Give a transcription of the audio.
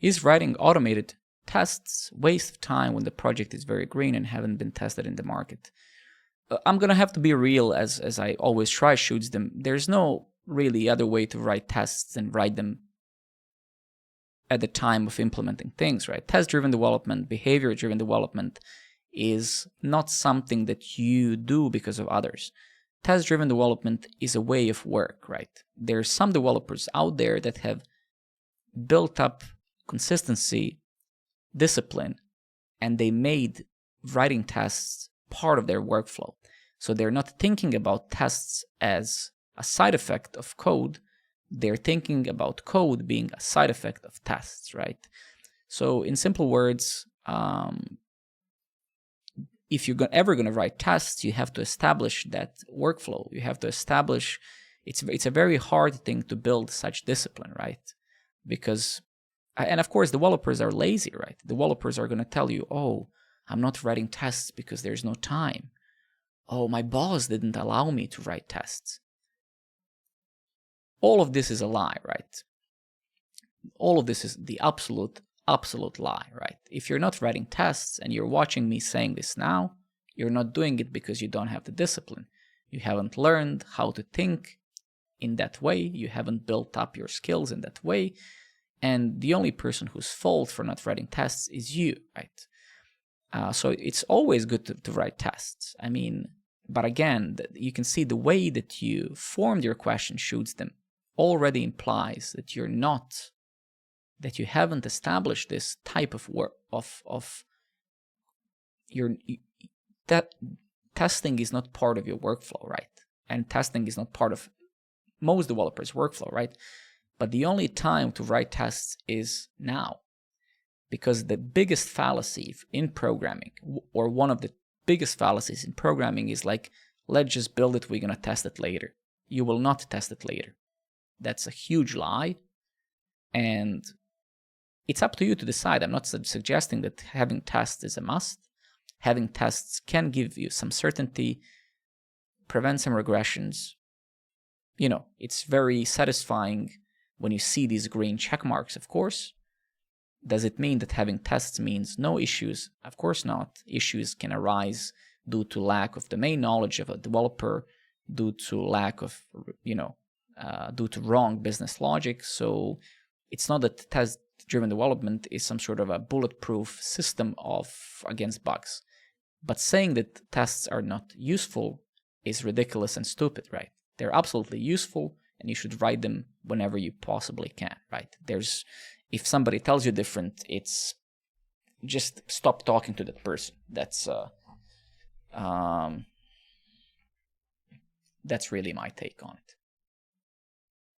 Is writing automated tests waste of time when the project is very green and haven't been tested in the market? I'm gonna have to be real, as I always try shoots them. There's no really other way to write tests than write them at the time of implementing things, right? Test-driven development, behavior-driven development is not something that you do because of others. Test-driven development is a way of work, right? There's some developers out there that have built up consistency, discipline, and they made writing tests part of their workflow. So they're not thinking about tests as a side effect of code. They're thinking about code being a side effect of tests, right? So in simple words, if you're ever going to write tests, you have to establish that workflow. You have to establish, it's a very hard thing to build such discipline, right? Because, and of course, developers are lazy, right? Developers are going to tell you, oh, I'm not writing tests because there's no time. Oh, my boss didn't allow me to write tests. All of this is a lie, right? All of this is the absolute lie, right? If you're not writing tests and you're watching me saying this now, you're not doing it because you don't have the discipline. You haven't learned how to think in that way. You haven't built up your skills in that way. And the only person who's fault for not writing tests is you, right? So it's always good to write tests. I mean, but again, you can see the way that you formed your question shoots them already implies that you're not, that you haven't established this type of work of your, that testing is not part of your workflow, right? And testing is not part of most developers' workflow, right? But the only time to write tests is now. Because the biggest fallacy in programming, or one of the biggest fallacies in programming, is like, let's just build it, we're going to test it later. You will not test it later. That's a huge lie. And it's up to you to decide. I'm not suggesting that having tests is a must. Having tests can give you some certainty, prevent some regressions. You know, it's very satisfying when you see these green check marks, of course. Does it mean that having tests means no issues? Of course not. Issues can arise due to lack of domain knowledge of a developer, due to lack of, due to wrong business logic. So it's not that test-driven development is some sort of a bulletproof system against bugs. But saying that tests are not useful is ridiculous and stupid, right? They're absolutely useful, and you should write them whenever you possibly can, right? If somebody tells you different, it's just stop talking to that person. That's really my take on it.